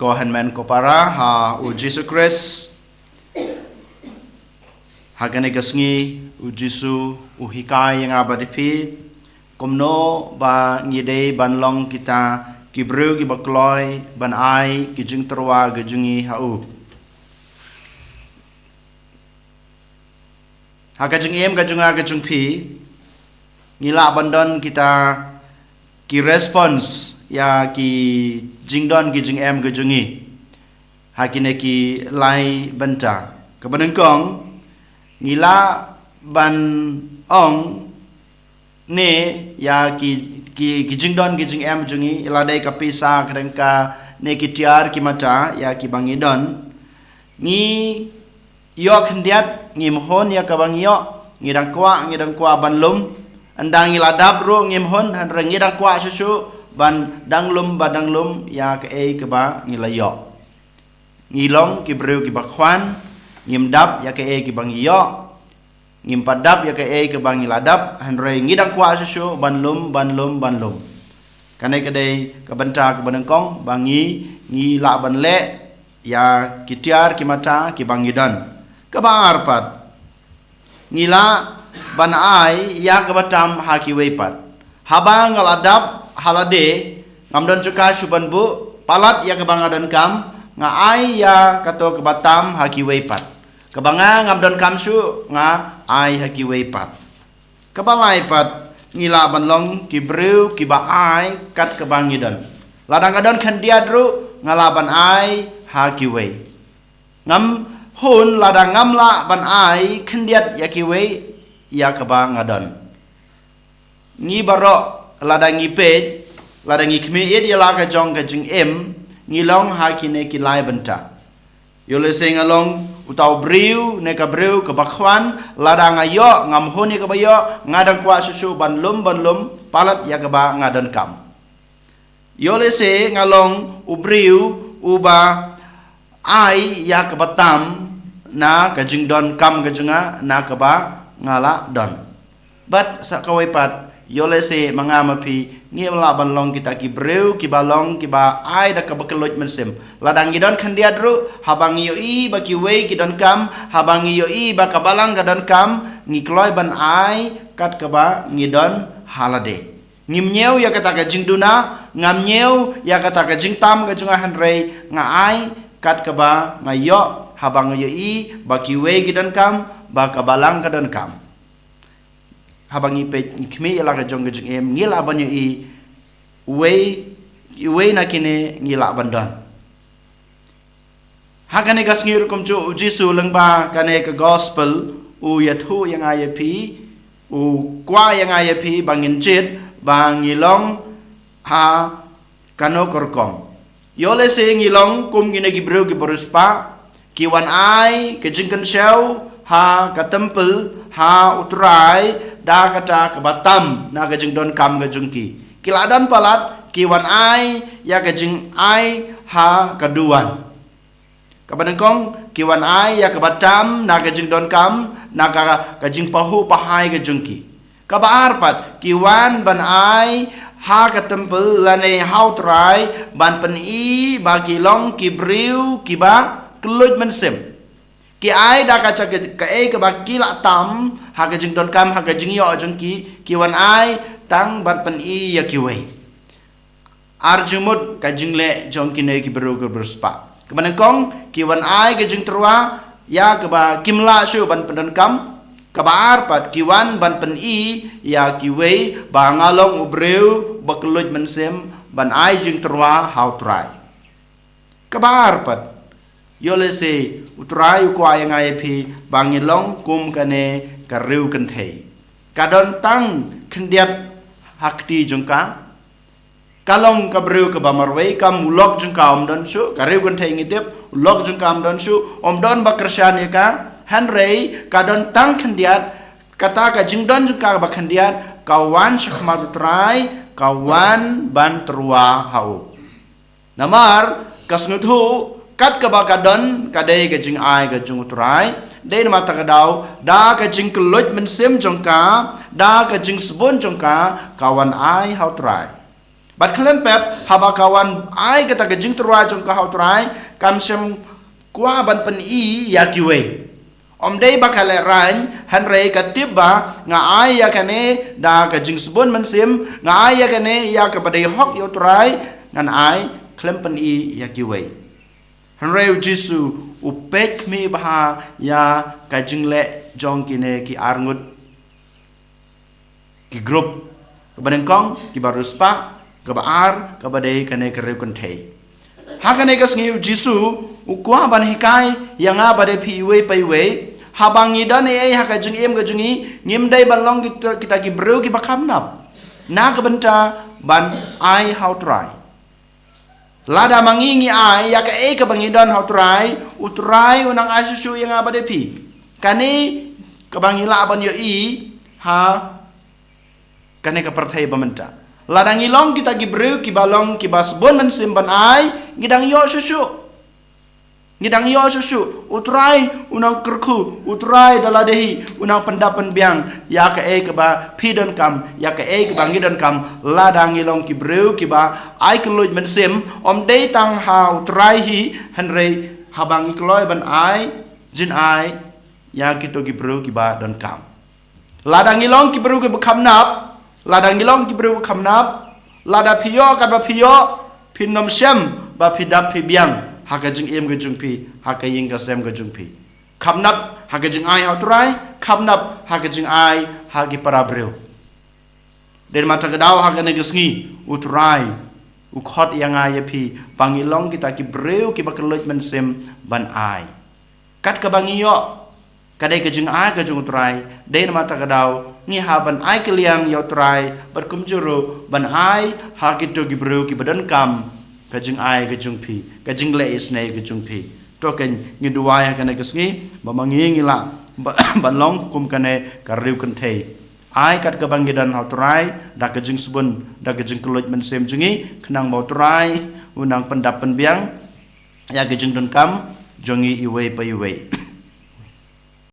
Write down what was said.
ko hanmen ko para ha u Jesus Christ hagane gasngi u Jesu u hikai yang abadipi komno ba ngide banlong kita kibru ki bakloi ban ai ki jing terwa ge jungi hau haga jing em ga junga ga jung pi ngila bandon kita ki response ya ki jingdon ki jing em ge jungi hakine ki lai banta kabanengkong ngila ban ong ne ya ki jingdon ki jing em jungi iladai ka pisa kadangka ne ki tiar ki mata ya ki bangidon ngi yo khendiat ngi mohon ya ka bang yo ngi dang kwa ban lum andang iladap ro ngi mohon han rang ngi dang kwa susu ban dang lum ya ka e ka ba ngi la yo ngi long ki breu ki bakwan ngimdap ya ke e ki bang yo ngimpadap ya ke e ke bang iladap hanre ngidang kwa susu banlum kanai kedai ke benta ke benengkong bangi ngi la ban le ya kitiar ki mata ki bang idan ke bar pat ngila ban ai ya ke batam ha ki weipat habang aladap halade ngamdon cuka suban bu palat ya ke bang adan kam nga ai ya kato ke batam ha ki weipat kabanga ngamdon kamsu nga ai haki weipat kabalai pat ngila banlong ki breu ki ba ai kat kabangidon ladang kadon khandiadru ngalaban ai haki wei ngam hun ladang ngamla ban ai khandiat yaki wei ya kabangadon ngi barok ladang ngi pej ladang ngi khmi ed yala ka jong ka jing em ngilong haki ne ki lai banta yole sing along utau breu ne ka breu ka bakwan ladang ayo ngam honi ka bayo ngadang kwa susu banlum palat ya ka ba ngadan kam yole se ngalong ubreu uba ai ya ka batam na ka jingdon kam ka junga na ka ba ngala don bat sa kawai pat yole se mangamapi ngimla banlong kita ki breu ki balong ki ba ai da ka bakeloj mensim ladang gidon khandiadru habang yo i ba ki wei gidon kam habang yo i ba ka balang gadon kam ngikloi ban ai kat ka ba ngidon halade ngimnyeu ya kata ka jingduna ngamnyeu ya kata ka jingtam ka junga hanrei nga ai kat ka ba ngayo habang yo i ba ki wei gidon kam ba ka balang gadon kam habang ipe khmi ila ka jong jing em ngila banyo i we na kine ngila bandon hakane gas ngir kum chu Jesu lengba kane ka gospel u yathu yang ayapi u kwa yang ayapi bangin chit bang ngilong ha kano korkom yole se ngilong kum gine gibreu gi boruspa kiwan ai ke jingkan show ha ka temple ha utrai da kata ke batam na ke jing don kam ke jungki kiladan palat kiwan ai ya ke jing ai ha kaduan kabanengkong kiwan ai ya ke batam na ke jing don kam na ka jing pahu pahai ke jungki kabar pat kiwan ban ai ha ke temple lane hautrai ban pen i bagi long ki briu ki ba kluj mensem ki ai da ka ka e ka ba ki la tam ha ka jing don kam ha ka jing yo jung ki wan ai tang bat pen i ya ki wei arjumut ka jing le jong ki ne ki beru ka berspa kebanengkong ki wan ai ka jing terwa ya ka ba kimla shu ban pen kam ka ba ar pat ki wan ban pen i ya ki wei ba ngalong ubreu ba kluj mensem ban ai jing terwa how try ka ba ar pat yole se utrai ko ayang ayepi bangilong kum kane kariu kentei kadon tang khendiat hakti jungka kalong kabreu ka bamarwei kam ulok jungka omdon shu kariu kentei ngidep ulok jungka omdon shu omdon bakrasyan ka hanrei kadon tang khendiat kata ka jingdon jungka ba khendiat kawan shkhmat utrai kawan ban terwa hau namar kasnuthu kat ka ba kadon kadai ka jing ai ka jung utrai dei mata ka dau da ka jing kloj men sem jongka da ka jing sbon jongka kawan ai hau trai bat klem pep haba kawan ai kata ke jing turai jong ka hau turai kam sem kwa ban pen i ya kiwe om dei bakal ran han rei ka tiba nga ai ya kane da ka jing subon man sim nga ai ya kane ya ka badai hok yo turai ngan ai klem pen i ya kiwe han rei jisu upek mi bah ya ka jing le jong kine ki arngut ki grup kebadan kong ki baruspa kebaar kebadai kane kereu kontei hakane ka sngiu jisu ukwa ban hikai yang abade piwe paiwe habangi dan haka jeng em ga jungi ngim dai ban long kita ki breu ki bakam nap na ka benta ban ai how try lada mangingi ai ya ka ka bangi dan how try utrai unang asusu yang abade pi kani ka bangi la ban yo i ha kane ka perthai bamenta ladang ilong kita ki breu ki balong ki basbon man simban ai ngidang yo susu utrai unang kerku utrai daladehi unang pendapan biang ya ka ke ba pidon kam ya ka ke ba ngidon kam ladang ilong ki breu ki ba ai keloj man sim om dei tang ha utrai hi hanrei habang ikloy ban ai jin ai ya kito ki breu ki ba don kam ladang ilong ki breu ki bakam nap ladang ilong ki breu bakam nap lada piyo kat ba piyo pinom sem ba pidap pi biang haka jing em ga jung pi haka ying ga sem ga jung pi khamnap haka jing ai hauturai khamnap haka jing ai hagi parabreu den mata gadau haka ne gisngi utrai ukhot yang ai pi pangilong kita ki breu ki bakeloj men sem ban ai kat ka bangiyo kadai ka jing ai ga jung utrai den mata gadau ngi ha ban ai keliang yo utrai berkumjuru ban ai hagi to ki breu ki badan kam kajing ai kajung pi kajing le isnai kajung pi to kan ngiduai kana kasngi bamangi ngila ban long kum kane kariu kan thei ai kat ka bangidan hauturai da kajing subun da kajing keloj men sem jungi kenang bauturai unang pendapan biang ya kajing don kam jongi iwe pa iwe